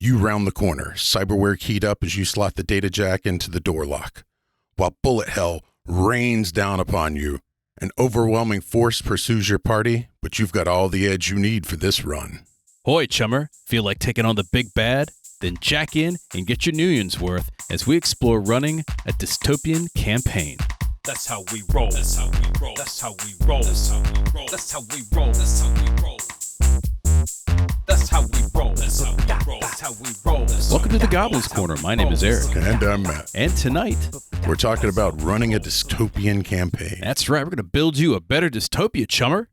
You round the corner, cyberware keyed up as you slot the data jack into the door lock, while bullet hell rains down upon you. An overwhelming force pursues your party, but you've got all the edge you need for this run. Hoy, chummer. Feel like taking on the big bad? Then jack in and get your millions worth as we explore running a dystopian campaign. That's how we roll. That's how we roll. That's how we roll. That's how we roll. That's how we roll. That's how we roll. That's how we roll. That's how we roll. That's how we roll. Welcome to the Goblins Corner. My name is Eric. And I'm Matt. And tonight, We're talking about running a dystopian campaign. that's right, we're going to build you a better dystopia, chummer.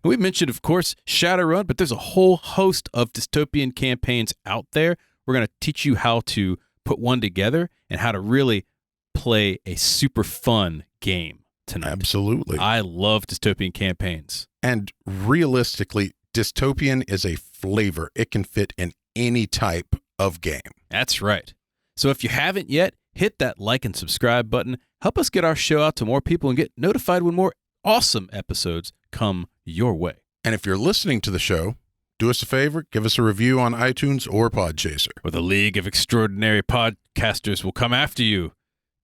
We mentioned, of course, Shadowrun, but there's a whole host of dystopian campaigns out there. We're going to teach you how to put one together and how to really play a super fun game tonight. Absolutely. I love dystopian campaigns. And realistically, dystopian is a flavor. It can fit in any type of game. That's right. So if you haven't yet, hit that like and subscribe button. Help us get our show out to more people and get notified when more awesome episodes come your way. And if you're listening to the show, do us a favor, give us a review on iTunes or Podchaser. Or the League of Extraordinary Podcasters will come after you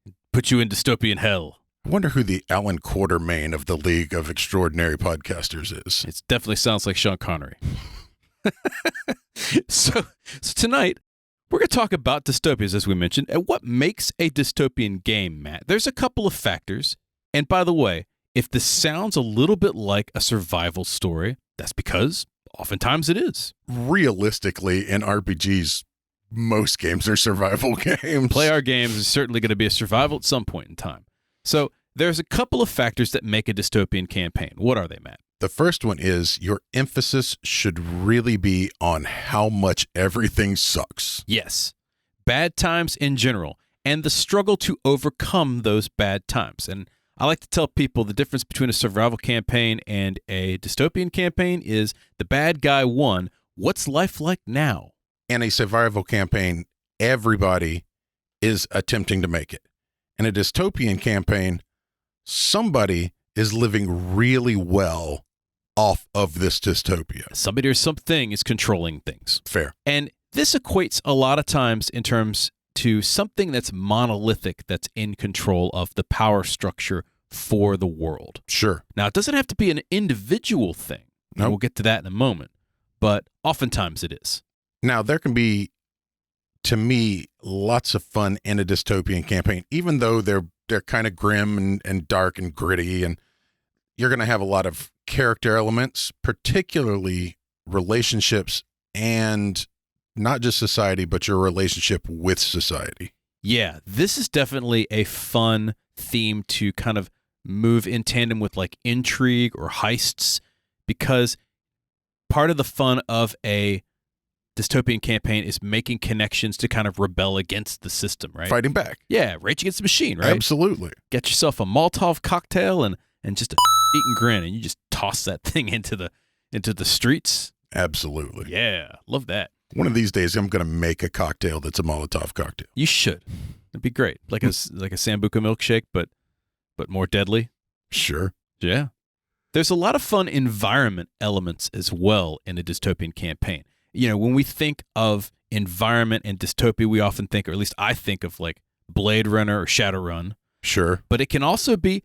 and put you in dystopian hell. I wonder who the Alan Quartermain of the League of Extraordinary Podcasters is. It definitely sounds like Sean Connery. So tonight, we're going to talk about dystopias, as we mentioned, and what makes a dystopian game, Matt. There's a couple of factors. And by the way, if this sounds a little bit like a survival story, that's because oftentimes it is. Realistically, in RPGs, most games are survival games. Play Our Games is certainly going to be a survival at some point in time. So there's a couple of factors that make a dystopian campaign. What are they, Matt? The first one is your emphasis should really be on how much everything sucks. Yes. Bad times in general, and the struggle to overcome those bad times. And I like to tell people the difference between a survival campaign and a dystopian campaign is the bad guy won. What's life like now? In a survival campaign, everybody is attempting to make it. In a dystopian campaign, somebody is living really well off of this dystopia. Somebody or something is controlling things. Fair. And this equates a lot of times in terms to something that's monolithic, that's in control of the power structure for the world. Sure. Now, it doesn't have to be an individual thing. Nope. We'll get to that in a moment. But oftentimes it is. Now, there can be, to me, lots of fun in a dystopian campaign, even though they're kind of grim and dark and gritty, and you're going to have a lot of character elements, particularly relationships and not just society, but your relationship with society. Yeah, this is definitely a fun theme to kind of move in tandem with like intrigue or heists, because part of the fun of a dystopian campaign is making connections to kind of rebel against the system, right? Fighting back. Yeah, Rage Against the Machine, right? Absolutely. Get yourself a Molotov cocktail and just a eat and grin, and you just toss that thing into the streets. Absolutely. Yeah, love that. One of these days, I'm going to make a cocktail that's a Molotov cocktail. You should. It'd be great, like a Sambuca milkshake, but more deadly. Sure. Yeah. There's a lot of fun environment elements as well in a dystopian campaign. You know, when we think of environment and dystopia, we often think, or at least I think of like Blade Runner or Shadowrun. Sure. But it can also be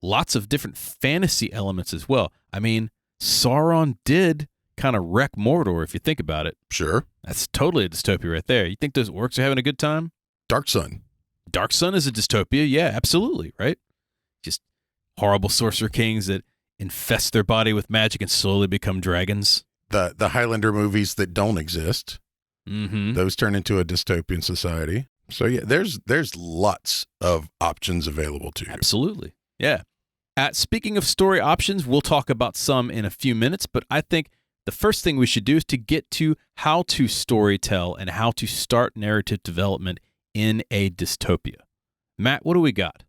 lots of different fantasy elements as well. I mean, Sauron did kind of wreck Mordor, if you think about it. Sure. That's totally a dystopia right there. You think those orcs are having a good time? Dark Sun. Dark Sun is a dystopia. Yeah, absolutely, right? Just horrible sorcerer kings that infest their body with magic and slowly become dragons. The Highlander movies that don't exist, Mm-hmm. those turn into a dystopian society. So yeah, there's lots of options available to you. Absolutely. Yeah. Speaking of story options, we'll talk about some in a few minutes, but I think the first thing we should do is to get to how to storytell and how to start narrative development in a dystopia. Matt, what do we got?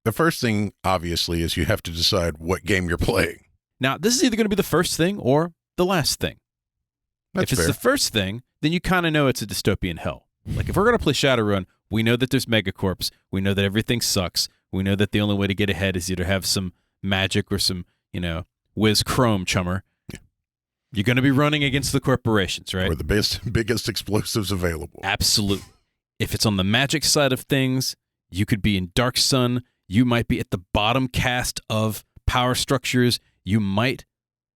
The first thing, obviously, is you have to decide what game you're playing. Now, this is either going to be the first thing or the last thing. That's If it's fair. the first thing, then you kind of know it's a dystopian hell. Like if we're going to play Shadowrun, we know that there's megacorps. We know that everything sucks. We know that the only way to get ahead is either have some magic or some, whiz chrome chummer. You're going to be running against the corporations, right? Or the biggest explosives available. Absolutely. If it's on the magic side of things, you could be in Dark Sun. You might be at the bottom cast of power structures. You might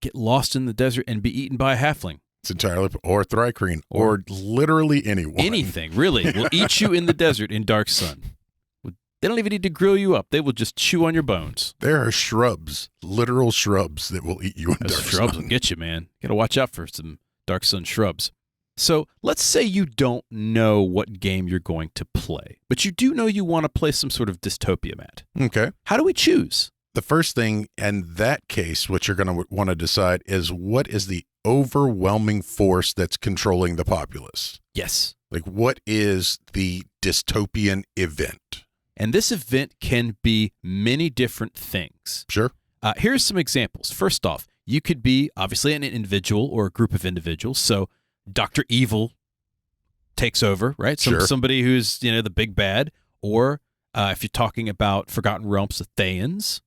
get lost in the desert and be eaten by a halfling. It's entirely, or Thrycreen, or literally anyone. Anything, really, will eat you in the desert in Dark Sun. They don't even need to grill you up. They will just chew on your bones. There are shrubs, literal shrubs, that will eat you in Dark Sun. Shrubs will get you, man. Got to watch out for some Dark Sun shrubs. So let's say you don't know what game you're going to play, but you do know you want to play some sort of dystopia, Matt. Okay. How do we choose? The first thing in that case, what you're going to want to decide is what is the overwhelming force that's controlling the populace? Yes. Like, what is the dystopian event? And this event can be many different things. Sure. Here's some examples. First off, you could be obviously an individual or a group of individuals. So Dr. Evil takes over, right? Sure. Somebody who's, the big bad. Or if you're talking about Forgotten Realms, the Thayans.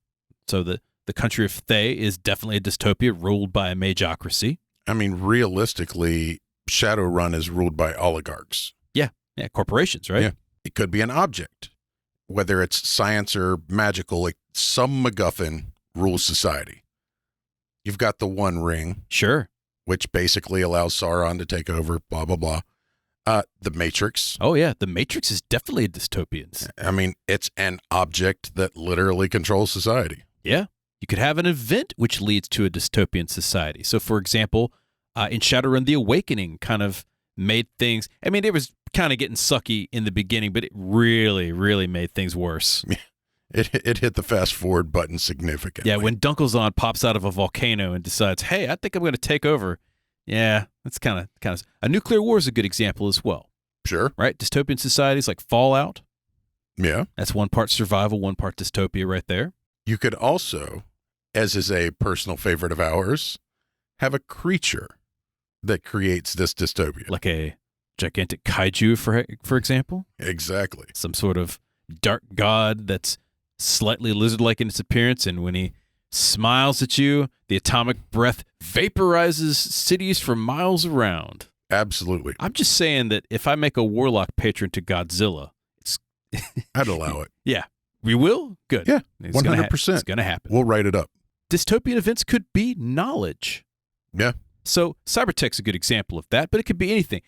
So the country of Thay is definitely a dystopia ruled by a mageocracy. I mean, realistically, Shadowrun is ruled by oligarchs. Yeah, corporations, right? Yeah. It could be an object. Whether it's science or magical, like some MacGuffin rules society. You've got the One Ring. Sure. Which basically allows Sauron to take over, blah, blah, blah. The Matrix. Oh, yeah. The Matrix is definitely a dystopian. I mean, it's an object that literally controls society. Yeah. You could have an event which leads to a dystopian society. So, for example, in Shadowrun, the Awakening kind of made things... I mean, it was kind of getting sucky in the beginning, but it really, really made things worse. It hit the fast forward button significantly. Yeah, when Dunkelzahn pops out of a volcano and decides, hey, I think I'm going to take over. Yeah, that's kind of... A nuclear war is a good example as well. Sure. Right? Dystopian societies like Fallout. Yeah. That's one part survival, one part dystopia right there. You could also, as is a personal favorite of ours, have a creature that creates this dystopia. Like a gigantic kaiju, for example. Exactly. Some sort of dark god that's slightly lizard-like in its appearance, and when he smiles at you, the atomic breath vaporizes cities for miles around. Absolutely. I'm just saying that if I make a warlock patron to Godzilla, it's... I'd allow it. Yeah. We will? Good. Yeah, It's 100%. It's going to happen. We'll write it up. Dystopian events could be knowledge. Yeah. So Cybertech's a good example of that, but it could be anything.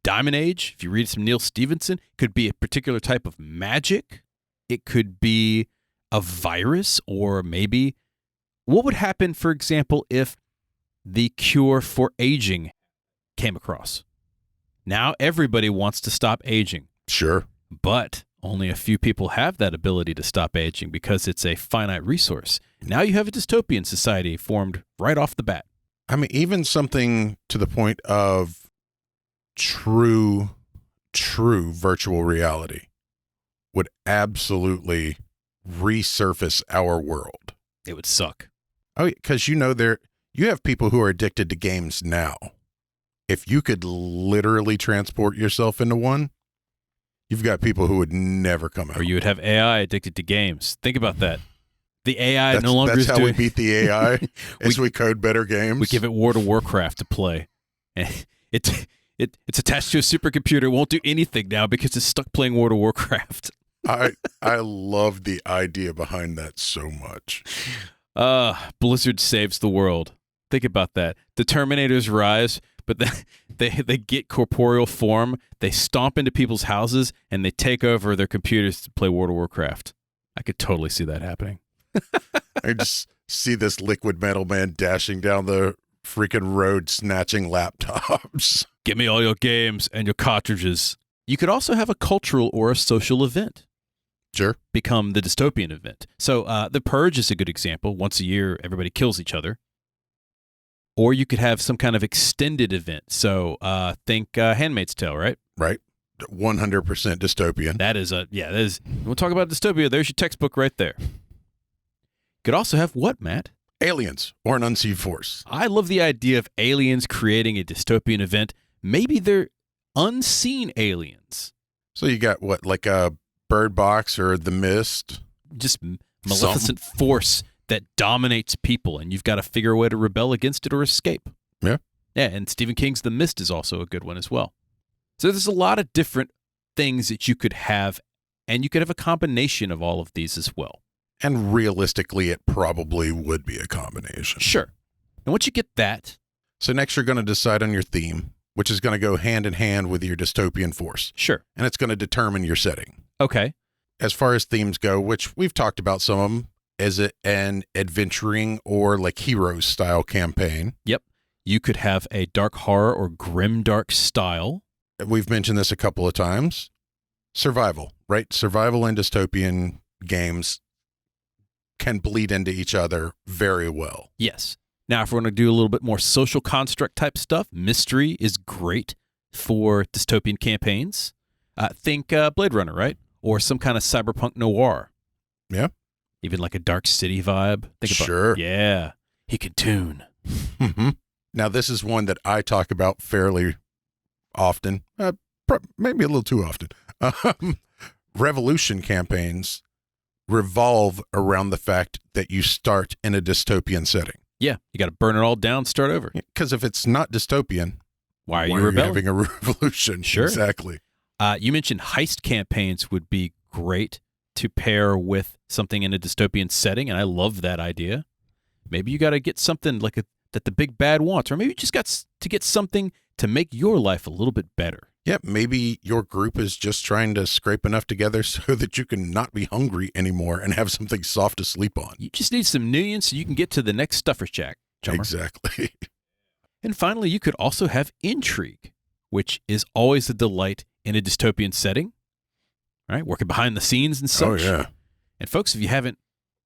Diamond Age, if you read some Neil Stephenson, could be a particular type of magic. It could be a virus, or maybe what would happen, for example, if the cure for aging came across. Now everybody wants to stop aging. Sure. But only a few people have that ability to stop aging because it's a finite resource. Now you have a dystopian society formed right off the bat. I mean, even something to the point of true virtual reality would absolutely resurface our world. It would suck. Oh, because you have people who are addicted to games now. If you could literally transport yourself into one, you've got people who would never come out. Or you would have AI addicted to games. Think about that. The AI no longer is That's how doing... we beat the AI, as we code better games. We give it World of Warcraft to play. And it's attached to a supercomputer. It won't do anything now because it's stuck playing World of Warcraft. I love the idea behind that so much. Blizzard saves the world. Think about that. The Terminators rise, but they get corporeal form. They stomp into people's houses, and they take over their computers to play World of Warcraft. I could totally see that happening. I just see this liquid metal man dashing down the freaking road snatching laptops. Give me all your games and your cartridges. You could also have a cultural or a social event. Sure. Become the dystopian event. So The Purge is a good example. Once a year, everybody kills each other. Or you could have some kind of extended event. So think Handmaid's Tale, right? Right. 100% dystopian. That is. We'll talk about dystopia. There's your textbook right there. Could also have what, Matt? Aliens or an unseen force. I love the idea of aliens creating a dystopian event. Maybe they're unseen aliens. So you got what, like a Bird Box or The Mist? Just maleficent force that dominates people, and you've got to figure a way to rebel against it or escape. Yeah. Yeah, and Stephen King's The Mist is also a good one as well. So there's a lot of different things that you could have, and you could have a combination of all of these as well. And realistically, it probably would be a combination. Sure. And once you get that... So next you're going to decide on your theme, which is going to go hand in hand with your dystopian force. Sure. And it's going to determine your setting. Okay. As far as themes go, which we've talked about some of them, is it an adventuring or like Heroes style campaign? Yep. You could have a dark horror or grimdark style. We've mentioned this a couple of times. Survival, right? Survival and dystopian games can bleed into each other very well. Yes. Now, if we're going to do a little bit more social construct type stuff, mystery is great for dystopian campaigns. Think Blade Runner, right? Or some kind of cyberpunk noir. Yeah. Even like a Dark City vibe. Sure. Yeah. He can tune. Mm-hmm. Now, this is one that I talk about fairly often, maybe a little too often. Revolution campaigns revolve around the fact that you start in a dystopian setting. Yeah, you got to burn it all down, start over. Because if it's not dystopian, why are you rebelling? Having a revolution? Sure. Exactly. You mentioned heist campaigns would be great to pair with something in a dystopian setting, and I love that idea. Maybe you got to get something like that the big bad wants, or maybe you just got to get something to make your life a little bit better. Yeah, maybe your group is just trying to scrape enough together so that you can not be hungry anymore and have something soft to sleep on. You just need some nuance so you can get to the next Stuffer's Jack, Chummer. Exactly. And finally, you could also have intrigue, which is always a delight in a dystopian setting, right? Working behind the scenes and such. Oh, yeah. And folks, if you haven't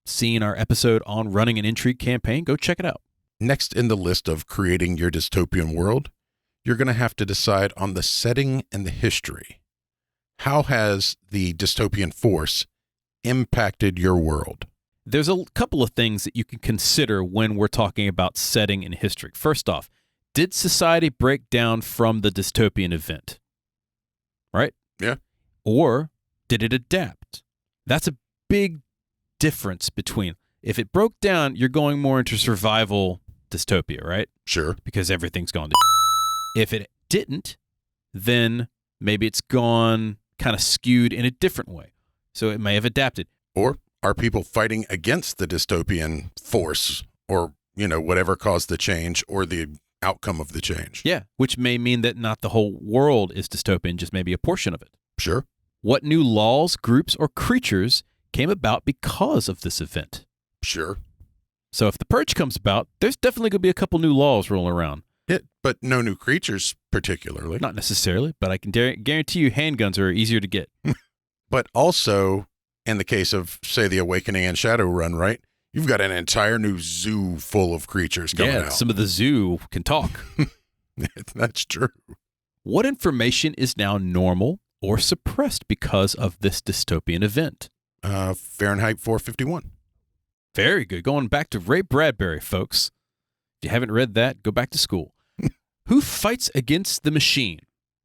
seen our episode on running an intrigue campaign, go check it out. Next in the list of creating your dystopian world, you're going to have to decide on the setting and the history. How has the dystopian force impacted your world? There's a couple of things that you can consider when we're talking about setting and history. First off, did society break down from the dystopian event? Right? Yeah. Or did it adapt? That's a big difference between. If it broke down, you're going more into survival dystopia, right? Sure. Because everything's gone to If it didn't, then maybe it's gone kind of skewed in a different way. So it may have adapted. Or are people fighting against the dystopian force or, whatever caused the change or the outcome of the change? Yeah, which may mean that not the whole world is dystopian, just maybe a portion of it. Sure. What new laws, groups, or creatures came about because of this event? Sure. So if the purge comes about, there's definitely going to be a couple new laws rolling around. Yeah, but no new creatures particularly. Not necessarily, but I can guarantee you handguns are easier to get. But also, in the case of, say, The Awakening and Shadowrun, right? You've got an entire new zoo full of creatures coming out. Some of the zoo can talk. That's true. What information is now normal or suppressed because of this dystopian event? Fahrenheit 451. Very good. Going back to Ray Bradbury, folks. If you haven't read that, go back to school. Who fights against the machine?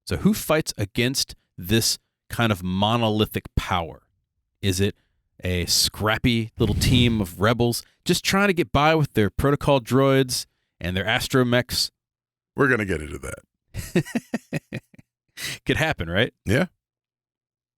So who fights against this kind of monolithic power? Is it a scrappy little team of rebels just trying to get by with their protocol droids and their astromechs? We're going to get into that. Could happen, right? Yeah.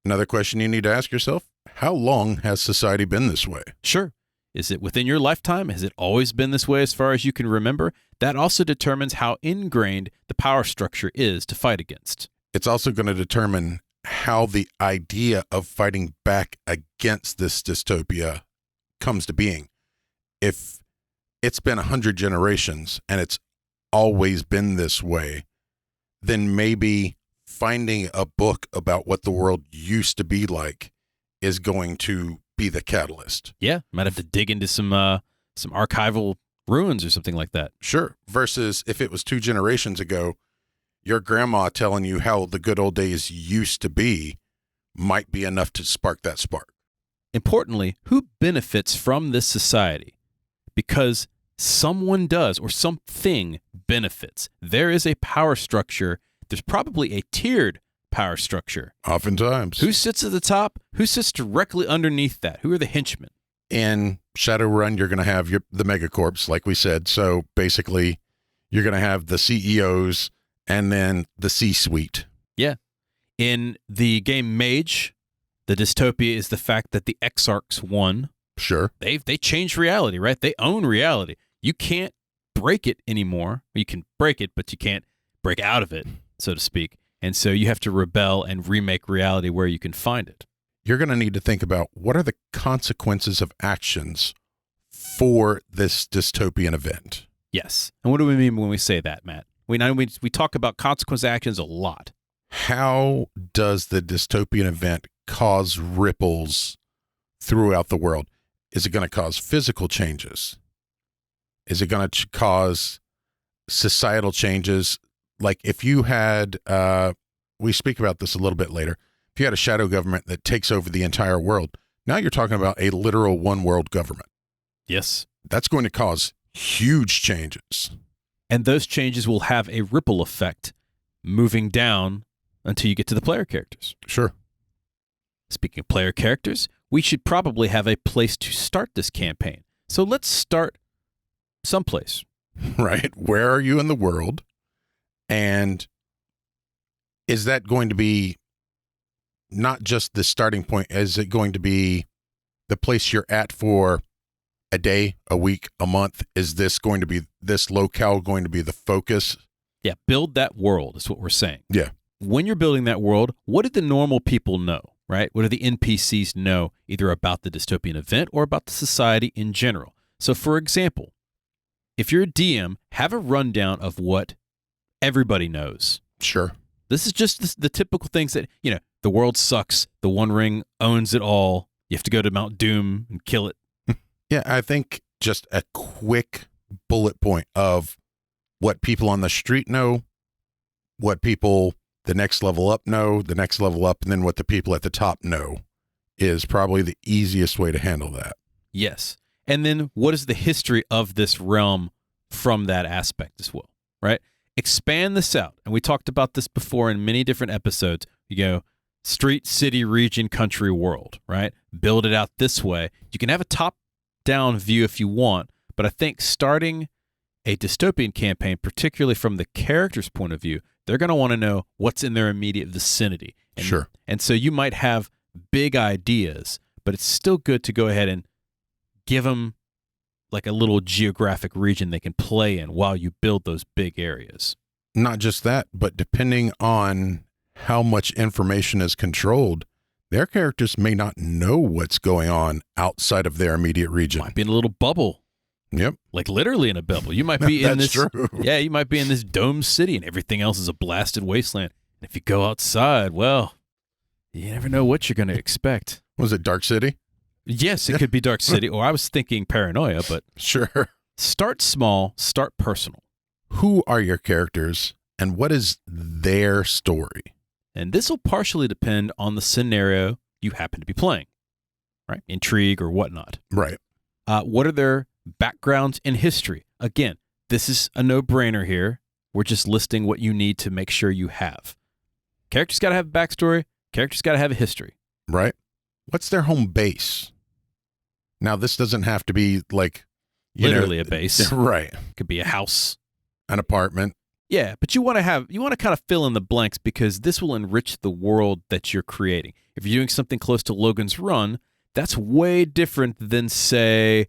Another question you need to ask yourself, how long has society been this way? Sure. Is it within your lifetime? Has it always been this way as far as you can remember? That also determines how ingrained the power structure is to fight against. It's also going to determine how the idea of fighting back against this dystopia comes to being. If it's been 100 generations and it's always been this way, then maybe finding a book about what the world used to be like is going to be the catalyst. Yeah, might have to dig into some archival ruins or something like that. Sure. Versus if it was 2 generations ago, your grandma telling you how the good old days used to be might be enough to spark that spark. Importantly, who benefits from this society? Because someone does or something benefits. There is a power structure. There's probably a tiered power structure. Oftentimes. Who sits at the top? Who sits directly underneath that? Who are the henchmen? In Shadowrun, you're going to have the megacorps, like we said. So basically, You're going to have the CEOs and then the C-suite. Yeah. In the game Mage, the dystopia is the fact that the Exarchs won. Sure. They changed reality, right? They own reality. You can't break it anymore. You can break it, but you can't break out of it, so to speak. And so you have to rebel and remake reality where you can find it. You're going to need to think about what are the consequences of actions for this dystopian event. Yes. And what do we mean when we say that, Matt? We talk about consequence actions a lot. How does the dystopian event cause ripples throughout the world? Is it going to cause physical changes? Is it going to cause societal changes? Like if you had, we speak about this a little bit later, if you had a shadow government that takes over the entire world, now you're talking about a literal one world government. Yes. That's going to cause huge changes. And those changes will have a ripple effect moving down until you get to the player characters. Sure. Speaking of player characters, we should probably have a place to start this campaign. So let's start someplace. Right. Where are you in the world? And is that going to be not just the starting point? Is it going to be the place you're at for a day, a week, a month? Is this locale going to be the focus? Yeah, build that world is what we're saying. Yeah. When you're building that world, what do the normal people know, right? What do the NPCs know either about the dystopian event or about the society in general? So, for example, if you're a DM, have a rundown of what everybody knows. Sure. This is just the typical things that, the world sucks. The One Ring owns it all. You have to go to Mount Doom and kill it. Yeah, I think just a quick bullet point of what people on the street know, what people the next level up know, the next level up, and then what the people at the top know is probably the easiest way to handle that. Yes. And then what is the history of this realm from that aspect as well, right? Expand this out. And we talked about this before in many different episodes. You go street, city, region, country, world, right? Build it out this way. You can have a top-down view if you want, but I think starting a dystopian campaign, particularly from the character's point of view, they're going to want to know what's in their immediate vicinity. Sure. And so you might have big ideas, but it's still good to go ahead and give them like a little geographic region they can play in while you build those big areas. Not just that, but depending on how much information is controlled, their characters may not know what's going on outside of their immediate region. Might be in a little bubble. Yep. Like literally in a bubble. You might be in That's this. true. Yeah, you might be in this dome city and everything else is a blasted wasteland. And if you go outside, well, you never know what you're going to expect. Was it Dark City? Yes, it could be Dark City, or I was thinking Paranoia, but Sure. start small, start personal. Who are your characters and what is their story? And this will partially depend on the scenario you happen to be playing, right? Intrigue or whatnot. Right. What are their backgrounds in history? Again, this is a no-brainer here. We're just listing what you need to make sure you have. Characters got to have a backstory. Characters got to have a history. Right. What's their home base? Now, this doesn't have to be like... Literally a base. Right. It could be a house. An apartment. Yeah, but you want to kind of fill in the blanks because this will enrich the world that you're creating. If you're doing something close to Logan's Run, that's way different than, say,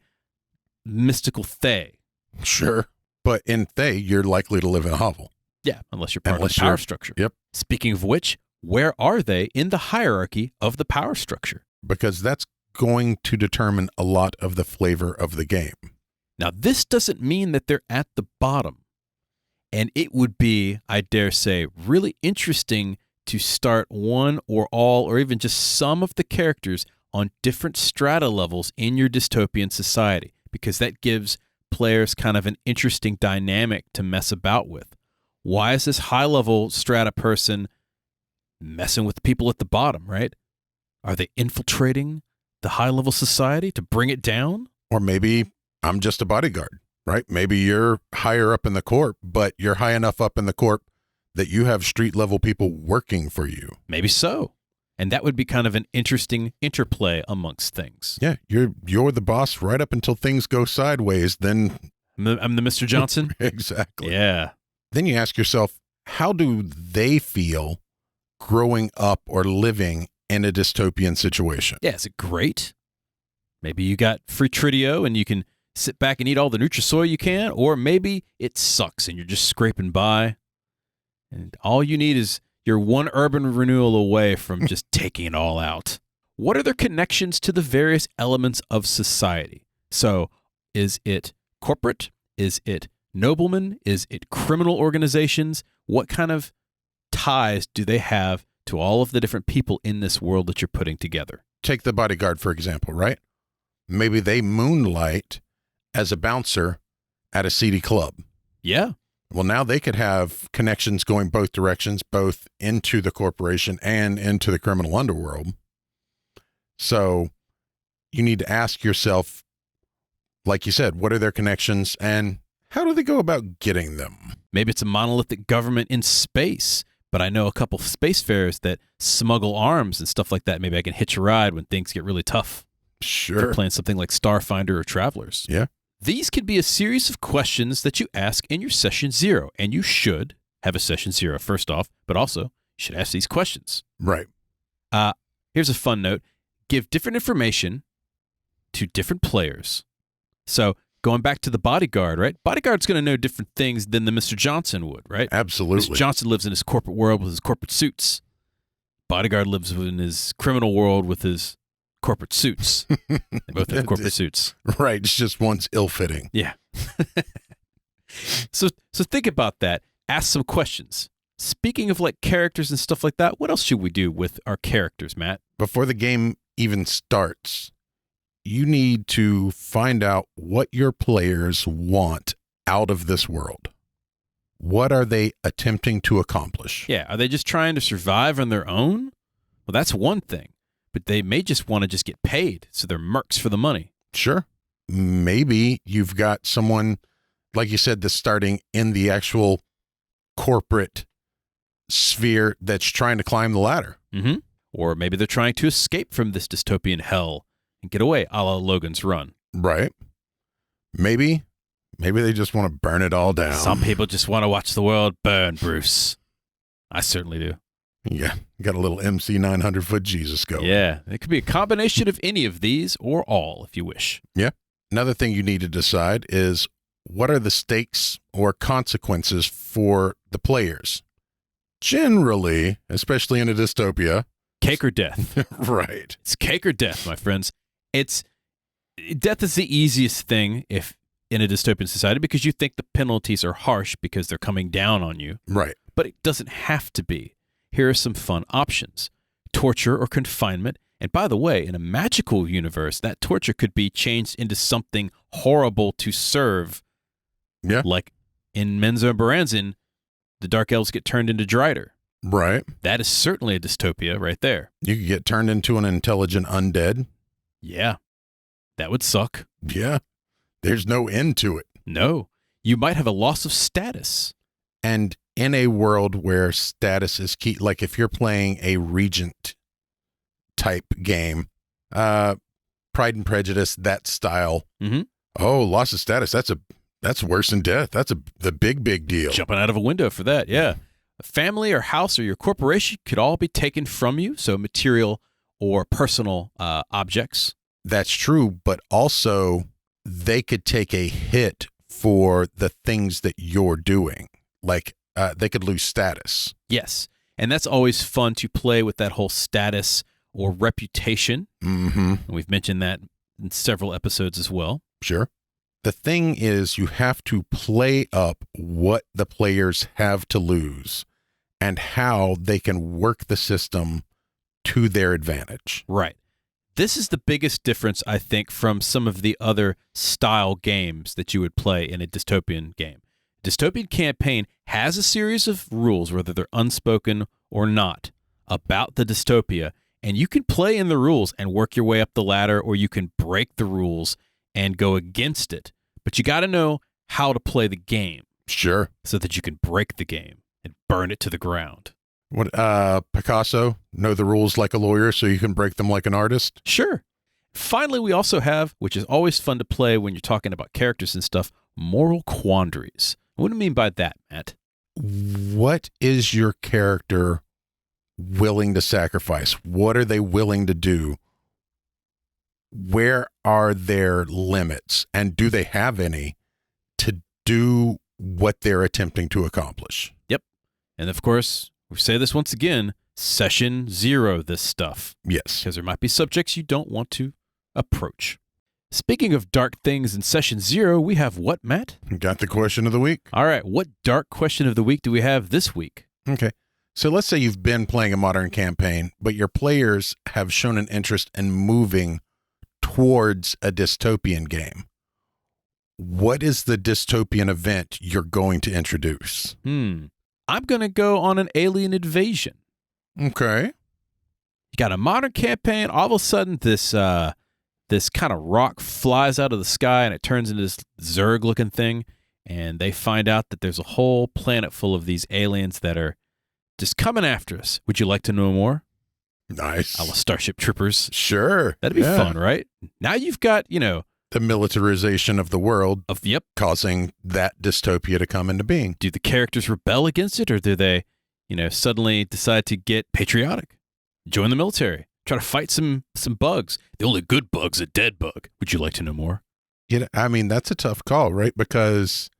mystical Thay. Sure. But in Thay, you're likely to live in a hovel. Yeah, unless you're part of the power structure. Yep. Speaking of which, where are they in the hierarchy of the power structure? Because that's going to determine a lot of the flavor of the game. Now, this doesn't mean that they're at the bottom. And it would be, I dare say, really interesting to start one or all or even just some of the characters on different strata levels in your dystopian society, because that gives players kind of an interesting dynamic to mess about with. Why is this high-level strata person messing with the people at the bottom, right? Are they infiltrating the high-level society to bring it down? Or maybe I'm just a bodyguard, right? Maybe you're higher up in the corp, but you're high enough up in the corp that you have street-level people working for you. Maybe so. And that would be kind of an interesting interplay amongst things. Yeah, you're the boss right up until things go sideways, then I'm the Mr. Johnson. Exactly. Yeah. Then you ask yourself, how do they feel growing up or living in a dystopian situation? Yeah, is it great? Maybe you got free Tritio and you can sit back and eat all the Nutrisoy you can, or maybe it sucks and you're just scraping by. And all you need is you're one urban renewal away from just taking it all out. What are their connections to the various elements of society? So, is it corporate? Is it noblemen? Is it criminal organizations? What kind of ties do they have to all of the different people in this world that you're putting together? Take the bodyguard, for example, right? Maybe they moonlight as a bouncer at a seedy club. Yeah. Well, now they could have connections going both directions, both into the corporation and into the criminal underworld. So you need to ask yourself, like you said, what are their connections and how do they go about getting them? Maybe it's a monolithic government in space, but I know a couple of spacefarers that smuggle arms and stuff like that. Maybe I can hitch a ride when things get really tough. Sure. If you're playing something like Starfinder or Travelers. Yeah. These could be a series of questions that you ask in your session 0, and you should have a session 0 first off, but also you should ask these questions. Right. Here's a fun note. Give different information to different players. So going back to the bodyguard, right? Bodyguard's going to know different things than the Mr. Johnson would, right? Absolutely. Mr. Johnson lives in his corporate world with his corporate suits. Bodyguard lives in his criminal world with his corporate suits. They both have corporate suits. Right. It's just one's ill-fitting. Yeah. So think about that. Ask some questions. Speaking of like characters and stuff like that, what else should we do with our characters, Matt? Before the game even starts, you need to find out what your players want out of this world. What are they attempting to accomplish? Yeah. Are they just trying to survive on their own? Well, that's one thing. But they may just want to just get paid, so they're mercs for the money. Sure. Maybe you've got someone, like you said, that's starting in the actual corporate sphere that's trying to climb the ladder. Mm-hmm. Or maybe they're trying to escape from this dystopian hell and get away, a la Logan's Run. Right. Maybe they just want to burn it all down. Some people just want to watch the world burn, Bruce. I certainly do. Yeah, got a little MC 900-foot Jesus going. Yeah, it could be a combination of any of these or all, if you wish. Yeah. Another thing you need to decide is what are the stakes or consequences for the players? Generally, especially in a dystopia. Cake or death. Right. It's cake or death, my friends. Death is the easiest thing if in a dystopian society because you think the penalties are harsh because they're coming down on you. Right. But it doesn't have to be. Here are some fun options. Torture or confinement. And by the way, in a magical universe, that torture could be changed into something horrible to serve. Yeah. Like in Menzo and Baranzin, the Dark Elves get turned into Drider. Right. That is certainly a dystopia right there. You could get turned into an intelligent undead. Yeah. That would suck. Yeah. There's no end to it. No. You might have a loss of status. And in a world where status is key, like if you're playing a Regent type game, Pride and Prejudice, that style. Mm-hmm. Oh, loss of status. That's worse than death. That's the big deal. Jumping out of a window for that. Yeah. A family or house or your corporation could all be taken from you. So material or personal objects. That's true. But also they could take a hit for the things that you're doing. Like they could lose status. Yes. And that's always fun to play with that whole status or reputation. Mm-hmm. And we've mentioned that in several episodes as well. Sure. The thing is you have to play up what the players have to lose and how they can work the system to their advantage. Right. This is the biggest difference, I think, from some of the other style games that you would play in a dystopian game. Dystopian campaign has a series of rules, whether they're unspoken or not, about the dystopia, and you can play in the rules and work your way up the ladder, or you can break the rules and go against it. But you got to know how to play the game. Sure. So that you can break the game and burn it to the ground. What, Picasso, know the rules like a lawyer so you can break them like an artist? Sure. Finally, we also have, which is always fun to play when you're talking about characters and stuff, moral quandaries. What do you mean by that, Matt? What is your character willing to sacrifice? What are they willing to do? Where are their limits? And do they have any to do what they're attempting to accomplish? Yep. And of course, we say this once again, session 0, this stuff. Yes. Because there might be subjects you don't want to approach. Speaking of dark things in session 0, we have what, Matt? Got the question of the week. All right. What dark question of the week do we have this week? Okay. So let's say you've been playing a modern campaign, but your players have shown an interest in moving towards a dystopian game. What is the dystopian event you're going to introduce? I'm going to go on an alien invasion. Okay. You got a modern campaign. All of a sudden, this kind of rock flies out of the sky and it turns into this Zerg-looking thing. And they find out that there's a whole planet full of these aliens that are just coming after us. Would you like to know more? Nice. I love Starship Troopers. Sure. That'd be fun, right? Now you've got, the militarization of the world yep, causing that dystopia to come into being. do the characters rebel against it, or do they, suddenly decide to get patriotic, join the military, try to fight some bugs? The only good bug's a dead bug. Would you like to know more? I mean, that's a tough call, right? Because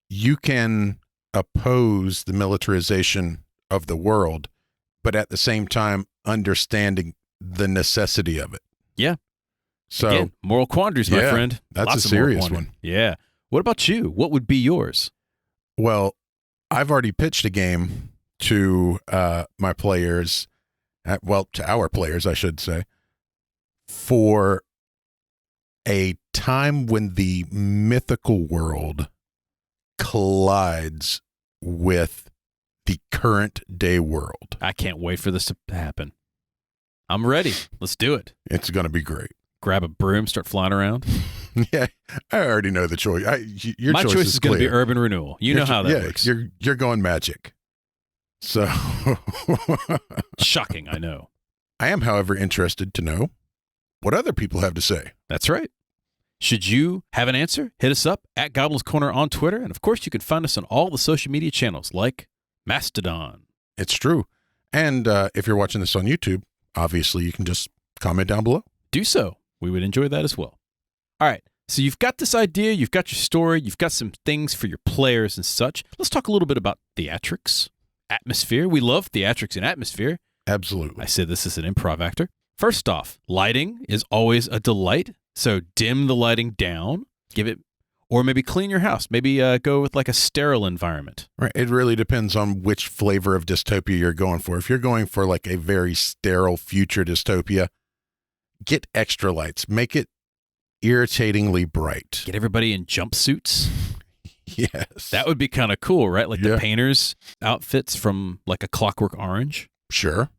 you can oppose the militarization of the world, but at the same time understanding the necessity of it. Yeah. So again, moral quandaries, my friend. That's Lots a of moral serious quandaries. one. Yeah. What about you? What would be yours? Well, I've already pitched a game to my players, to our players, I should say, for a time when the mythical world collides with the current day world. I can't wait for this to happen. I'm ready. Let's do it. It's going to be great. Grab a broom, start flying around. Yeah, I already know the choice. Your My choice is going to be clear. urban renewal. You know how that works. You're going magic. So Shocking, I know. I am, however, interested to know what other people have to say. That's right. Should you have an answer, hit us up at Goblin's Corner on Twitter. And of course, you can find us on all the social media channels like Mastodon. It's true. And if you're watching this on YouTube, obviously you can just comment down below. Do so. We would enjoy that as well. All right. So you've got this idea, you've got your story, you've got some things for your players and such. Let's talk a little bit about theatrics, atmosphere. We love theatrics and atmosphere. Absolutely. I said this is an improv actor. First off, lighting is always a delight. So dim the lighting down, or maybe clean your house. Maybe go with like a sterile environment. Right. It really depends on which flavor of dystopia you're going for. If you're going for like a very sterile future dystopia, get extra lights. Make it irritatingly bright. Get everybody in jumpsuits. Yes. That would be kind of cool, right? Like the painters' outfits from like A Clockwork Orange. Sure.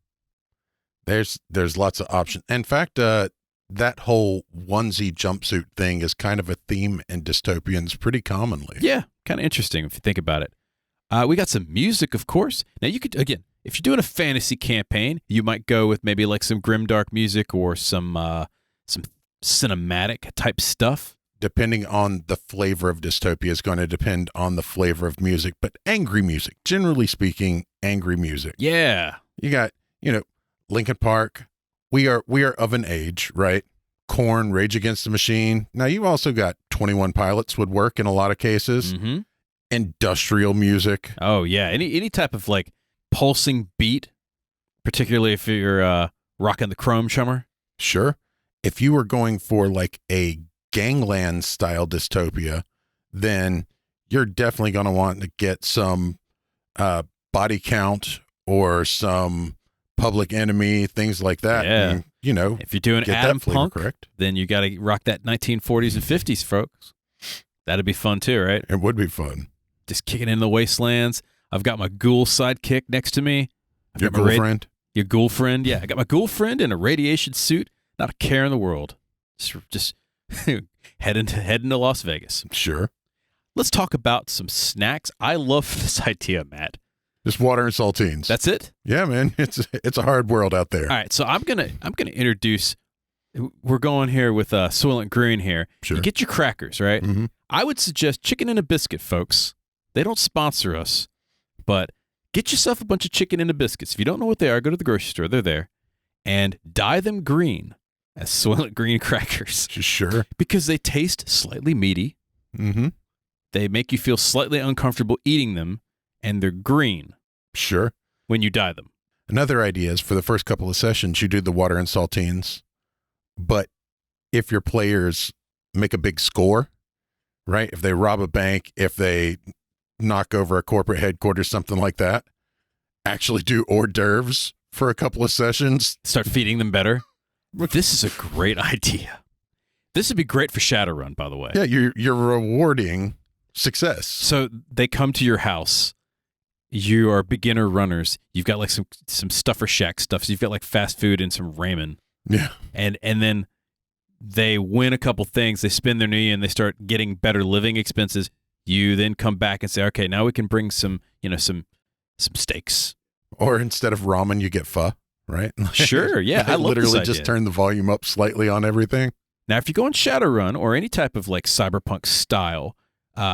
There's lots of options. In fact, that whole onesie jumpsuit thing is kind of a theme in dystopians pretty commonly. Yeah, kind of interesting if you think about it. We got some music, of course. Now, you could, again, if you're doing a fantasy campaign, you might go with maybe like some grimdark music or some cinematic type stuff. Depending on the flavor of dystopia is going to depend on the flavor of music, but angry music, generally speaking, angry music. Yeah. You got, Linkin Park. We are of an age, right? Korn, Rage Against the Machine. Now you also got 21 Pilots would work in a lot of cases. Mm-hmm. Industrial music. Oh yeah, any type of like pulsing beat, particularly if you're rocking the Chrome Chummer. Sure. If you were going for like a gangland style dystopia, then you're definitely going to want to get some Body Count or some Public Enemy, things like that. Yeah. And, if you're doing get Adam that flavor Punk, correct. Then you got to rock that 1940s and 50s, folks. That'd be fun too, right? It would be fun. Just kicking in the wastelands. I've got my ghoul sidekick next to me. Your ghoul friend? Your ghoul friend, yeah. I got my ghoul friend in a radiation suit. Not a care in the world. Just heading to Las Vegas. Sure. Let's talk about some snacks. I love this idea, Matt. Just water and saltines. That's it? Yeah, man. It's a hard world out there. All right, so I'm gonna introduce. We're going here with Soylent Green here. Sure. You get your crackers, right? Mm-hmm. I would suggest chicken and a biscuit, folks. They don't sponsor us, but get yourself a bunch of chicken and a biscuits. If you don't know what they are, go to the grocery store. They're there. And dye them green as Soylent Green crackers. Sure. Because they taste slightly meaty. Mm-hmm. They make you feel slightly uncomfortable eating them, and they're green. Sure. When you dye them. Another idea is for the first couple of sessions, you do the water and saltines. But if your players make a big score, right? If they rob a bank, if they knock over a corporate headquarters, something like that, actually do hors d'oeuvres for a couple of sessions. Start feeding them better. This is a great idea. This would be great for Shadowrun, by the way. Yeah, you're rewarding success. So they come to your house. You are beginner runners. You've got like some Stuffer Shack stuff. So you've got like fast food and some ramen. Yeah. And then they win a couple things. They spend their knee and they start getting better living expenses. You then come back and say, okay, now we can bring some steaks. Or instead of ramen, you get pho, right? Sure, yeah. I love literally this just idea. turn the volume up slightly on everything. Now, if you go on Shadowrun or any type of like cyberpunk style,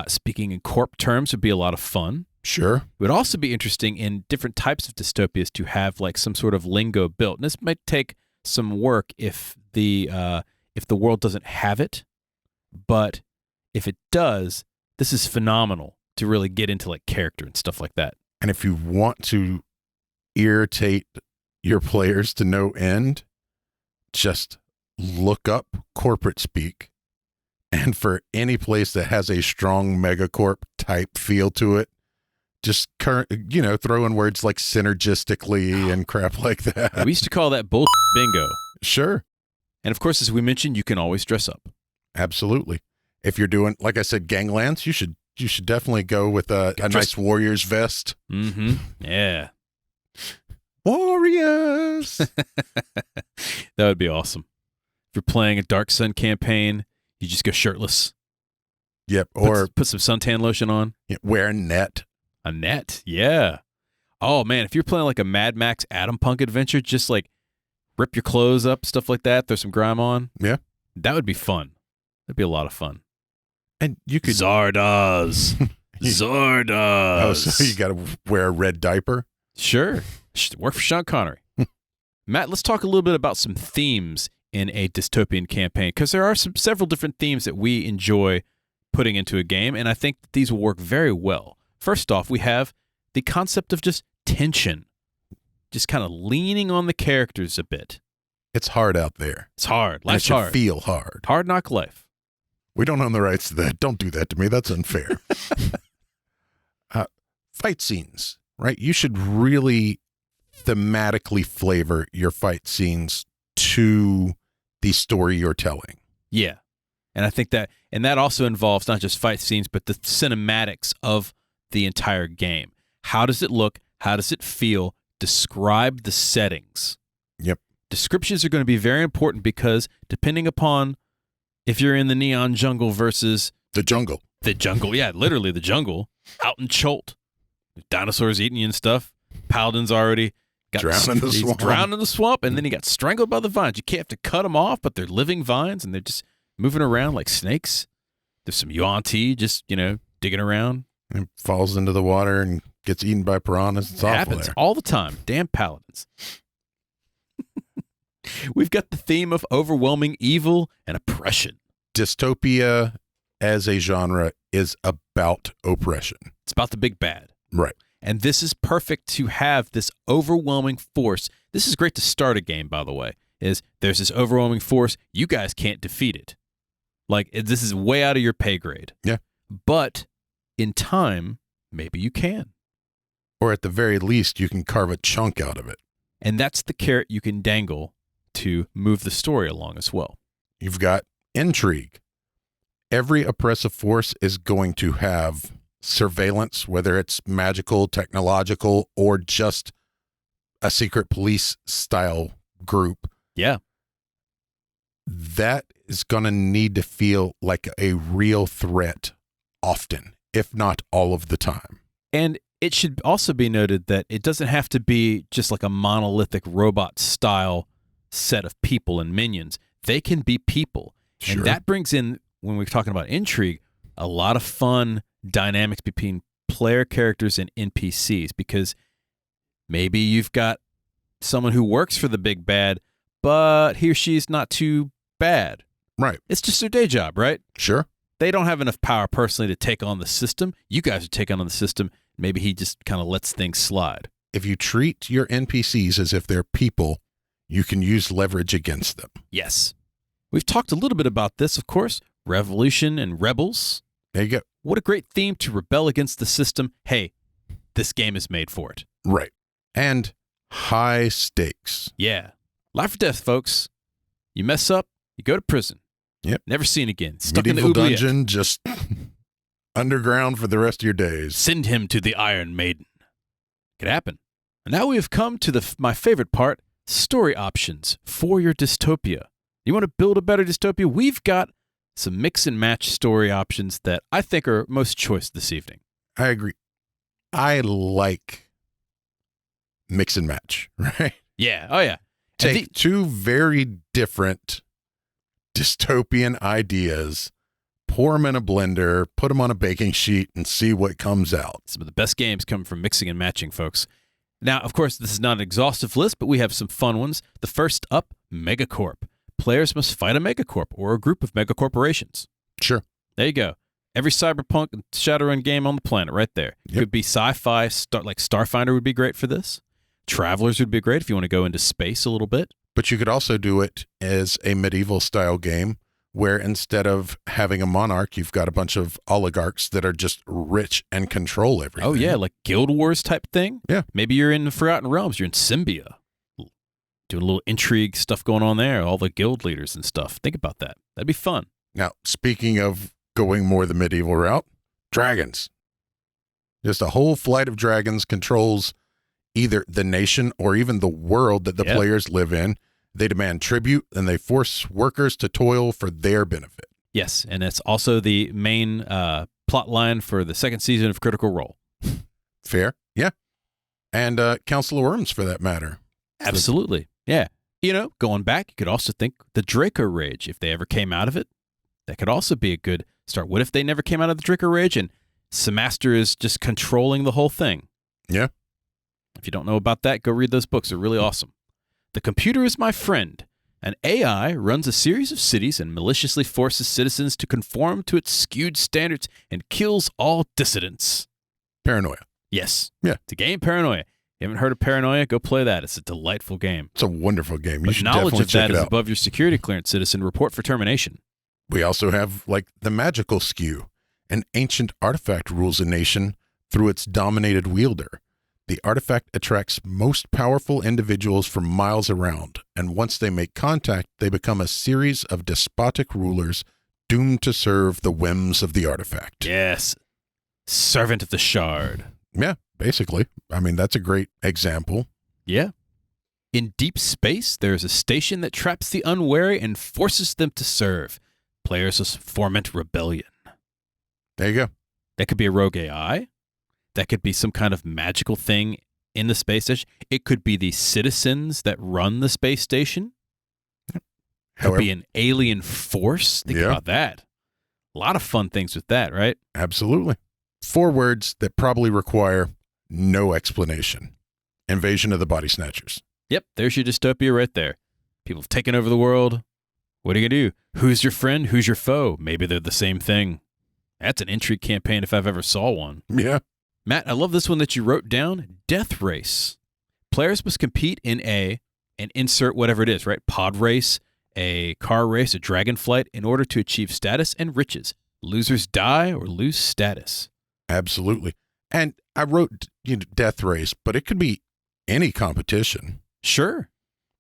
speaking in corp terms would be a lot of fun. Sure. It would also be interesting in different types of dystopias to have like some sort of lingo built. And this might take some work if the world doesn't have it, but if it does, this is phenomenal to really get into like character and stuff like that. And if you want to irritate your players to no end, just look up corporate speak. And for any place that has a strong megacorp type feel to it, just throw in words like synergistically and crap like that. We used to call that bull bingo. Sure. And of course, as we mentioned, you can always dress up. Absolutely. If you're doing, like I said, ganglands, you should definitely go with a nice warrior's vest. Mm-hmm. Yeah. Warriors. That would be awesome. If you're playing a Dark Sun campaign, you just go shirtless. Yep. Or put some suntan lotion on. Wear a net. A net, yeah. Oh, man, if you're playing like a Mad Max Atom Punk adventure, just like rip your clothes up, stuff like that, throw some grime on. Yeah. That would be fun. That'd be a lot of fun. And you could... Zardoz. Zardoz. Oh, so you got to wear a red diaper? Sure. Should work for Sean Connery. Matt, let's talk a little bit about some themes in a dystopian campaign, because there are several different themes that we enjoy putting into a game, and I think that these will work very well. First off, we have the concept of just tension, just kind of leaning on the characters a bit. It's hard out there. It's hard. And Life's it should hard. feel hard. Hard knock life. We don't own the rights to that. Don't do that to me. That's unfair. Fight scenes, right? You should really thematically flavor your fight scenes to the story you're telling. Yeah. And I think that also involves not just fight scenes, but the cinematics of the entire game. How does it look? How does it feel? Describe the settings. Yep. Descriptions are going to be very important because depending upon if you're in the neon jungle versus the jungle. The jungle, yeah, literally the jungle, out in Cholt. Dinosaurs eating you and stuff. Paladin's already got drowned in the swamp, and then he got strangled by the vines. You can't have to cut them off, but they're living vines, and they're just moving around like snakes. There's some yuan-ti just, digging around. And falls into the water and gets eaten by piranhas. It's awful happens there. All the time. Damn paladins. We've got the theme of overwhelming evil and oppression. Dystopia as a genre is about oppression. It's about the big bad. Right. And this is perfect to have this overwhelming force. This is great to start a game, by the way, is there's this overwhelming force. You guys can't defeat it. Like, this is way out of your pay grade. Yeah. But in time, maybe you can. Or at the very least, you can carve a chunk out of it. And that's the carrot you can dangle to move the story along as well. You've got intrigue. Every oppressive force is going to have surveillance, whether it's magical, technological, or just a secret police style group. Yeah. That is going to need to feel like a real threat often, if not all of the time. And it should also be noted that it doesn't have to be just like a monolithic robot style set of people and minions. They can be people. Sure. And that brings in, when we're talking about intrigue, a lot of fun dynamics between player characters and NPCs, because maybe you've got someone who works for the big bad, but he or she's not too bad. Right. It's just their day job, right? Sure. They don't have enough power personally to take on the system. You guys are taking on the system. Maybe he just kind of lets things slide. If you treat your NPCs as if they're people, you can use leverage against them. Yes. We've talked a little bit about this, of course. Revolution and rebels. There you go. What a great theme to rebel against the system. Hey, this game is made for it. Right. And high stakes. Yeah. Life or death, folks. You mess up, you go to prison. Yep. Never seen again. Stuck Medieval in the oubliette. dungeon, just underground for the rest of your days. Send him to the Iron Maiden. Could happen. And now we have come to my favorite part, story options for your dystopia. You want to build a better dystopia? We've got some mix and match story options that I think are most choice this evening. I agree. I like mix and match, right? Yeah. Oh, yeah. Take two very different dystopian ideas, pour them in a blender, put them on a baking sheet, and see what comes out. Some of the best games come from mixing and matching, folks. Now, of course, this is not an exhaustive list, but we have some fun ones. The first up, Megacorp. Players must fight a megacorp or a group of megacorporations. Sure. There you go. Every cyberpunk and Shadowrun game on the planet right there. Yep. Could be sci-fi, like Starfinder would be great for this. Travelers would be great if you want to go into space a little bit. But you could also do it as a medieval style game where instead of having a monarch, you've got a bunch of oligarchs that are just rich and control everything. Oh, yeah, like Guild Wars type thing. Yeah. Maybe you're in the Forgotten Realms. You're in Symbia. Doing a little intrigue stuff going on there. All the guild leaders and stuff. Think about that. That'd be fun. Now, speaking of going more the medieval route, dragons. Just a whole flight of dragons controls either the nation or even the world that the players live in. They demand tribute, and they force workers to toil for their benefit. Yes, and it's also the main plot line for the second season of Critical Role. Fair, yeah. And Council of Worms, for that matter. Absolutely, yeah. You know, going back, you could also think the Draco Rage, if they ever came out of it, that could also be a good start. What if they never came out of the Draco Rage and Semaster is just controlling the whole thing? Yeah. If you don't know about that, go read those books. They're really awesome. The computer is my friend. An AI runs a series of cities and maliciously forces citizens to conform to its skewed standards and kills all dissidents. Paranoia. Yes. Yeah. It's a game, Paranoia. You haven't heard of Paranoia? Go play that. It's a delightful game. It's a wonderful game. You But should knowledge definitely of check that it is out. above your security clearance, citizen. Report for termination. We also have, like, the magical skew. An ancient artifact rules a nation through its dominated wielder. The artifact attracts most powerful individuals from miles around, and once they make contact, they become a series of despotic rulers doomed to serve the whims of the artifact. Yes. Servant of the Shard. Yeah, basically. I mean, that's a great example. Yeah. In deep space, there is a station that traps the unwary and forces them to serve. Players must foment rebellion. There you go. That could be a rogue AI. That could be some kind of magical thing in the space station. It could be the citizens that run the space station. Could be an alien force. Think about that. A lot of fun things with that, right? Absolutely. 4 words that probably require no explanation. Invasion of the Body Snatchers. Yep, there's your dystopia right there. People have taken over the world. What are you going to do? Who's your friend? Who's your foe? Maybe they're the same thing. That's an intrigue campaign if I've ever saw one. Yeah. Matt, I love this one that you wrote down. Death Race. Players must compete in and insert whatever it is, right? Pod race, a car race, a dragon flight in order to achieve status and riches. Losers die or lose status. Absolutely. And I wrote Death Race, but it could be any competition. Sure.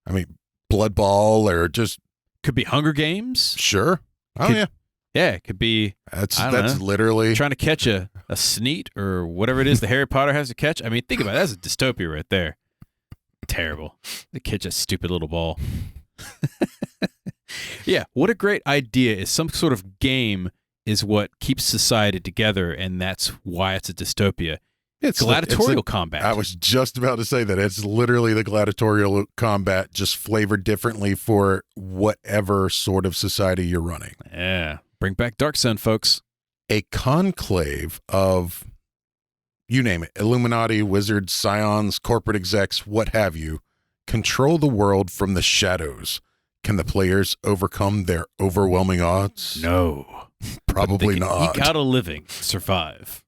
I mean, Blood Ball or just... Could be Hunger Games. Sure. Oh, yeah. Yeah, it could be... That's literally... Trying to catch a sneet or whatever it is that Harry Potter has to catch. I mean, think about it. That's a dystopia right there. Terrible. To catch a stupid little ball. Yeah, what a great idea is some sort of game is what keeps society together, and that's why it's a dystopia. It's gladiatorial combat. I was just about to say that. It's literally the gladiatorial combat, just flavored differently for whatever sort of society you're running. Yeah. Bring back Dark Sun, folks. a conclave of, you name it, Illuminati, wizards, scions, corporate execs, what have you, control the world from the shadows. Can the players overcome their overwhelming odds? No. Probably They can not. eke out a living, survive.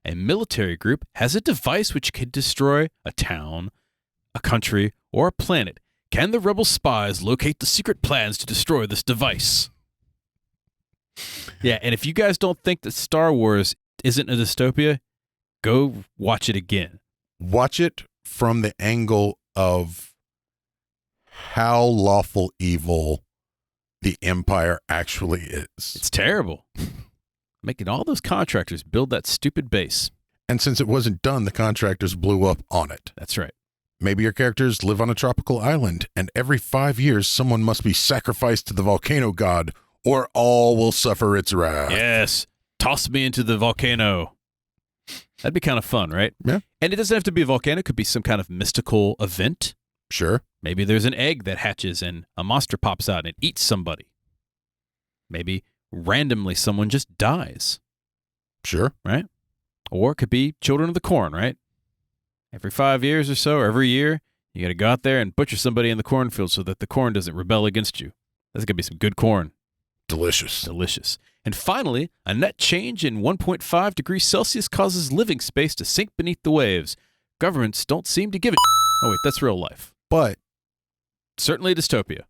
A military group has a device which can destroy a town, a country, or a planet. Can the rebel spies locate the secret plans to destroy this device? Yeah, and if you guys don't think that Star Wars isn't a dystopia, go watch it again. Watch it from the angle of how lawful evil the Empire actually is. It's terrible. Making all those contractors build that stupid base. And since it wasn't done, the contractors blew up on it. That's right. Maybe your characters live on a tropical island, and every 5 years someone must be sacrificed to the volcano god, or all will suffer its wrath. Yes. Toss me into the volcano. That'd be kind of fun, right? Yeah. And it doesn't have to be a volcano. It could be some kind of mystical event. Sure. Maybe there's an egg that hatches and a monster pops out and eats somebody. Maybe randomly someone just dies, Sure. right? Or it could be Children of the Corn, right? Every 5 years or so, or every year, you got to go out there and butcher somebody in the cornfield so that the corn doesn't rebel against you. That's going to be some good corn. Delicious. Delicious. And finally, a net change in 1.5 degrees Celsius causes living space to sink beneath the waves. Governments don't seem to give a Oh, wait, that's real life. But Certainly a dystopia.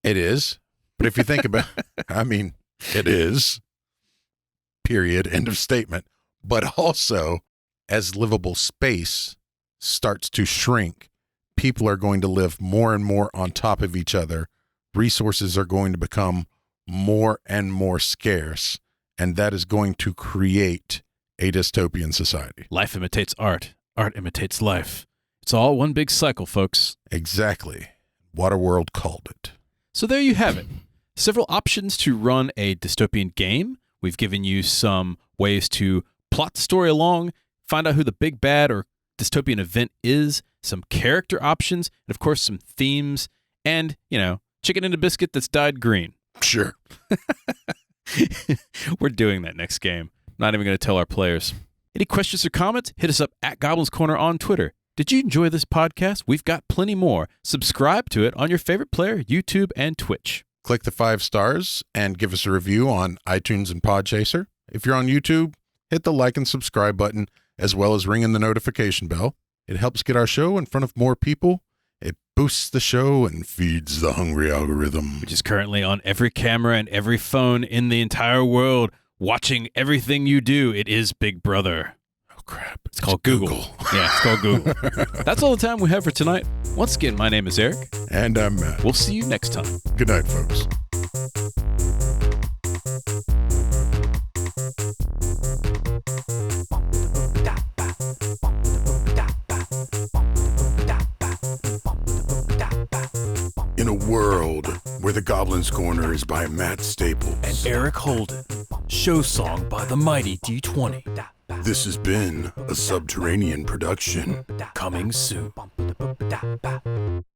it is. But if you think about I mean, it is. Period. End of statement. But also, as livable space starts to shrink, people are going to live more and more on top of each other. Resources are going to become more and more scarce, and that is going to create a dystopian society. Life imitates art. Art imitates life. It's all one big cycle, folks. Exactly. Waterworld called it. So there you have it. Several options to run a dystopian game. We've given you some ways to plot the story along, find out who the big bad or dystopian event is, some character options, and of course some themes, and, chicken and a biscuit that's dyed green. Sure. We're doing that next game. Not even going to tell our players. Any questions or comments? Hit us up at Goblins Corner on Twitter. Did you enjoy this podcast? We've got plenty more. Subscribe to it on your favorite player, YouTube and Twitch. Click the 5 stars and give us a review on iTunes and Podchaser. If you're on YouTube, hit the like and subscribe button, as well as ringing the notification bell. It helps get our show in front of more people. It boosts the show and feeds the hungry algorithm. Which is currently on every camera and every phone in the entire world, watching everything you do. It is Big Brother. Oh, crap. It's called Google. Yeah, it's called Google. That's all the time we have for tonight. Once again, my name is Eric. And I'm Matt. We'll see you next time. Good night, folks. In a world where the Goblin's Corner is by Matt Staples And Eric Holden. Show song by the mighty D20. this has been a Subterranean production. Coming soon.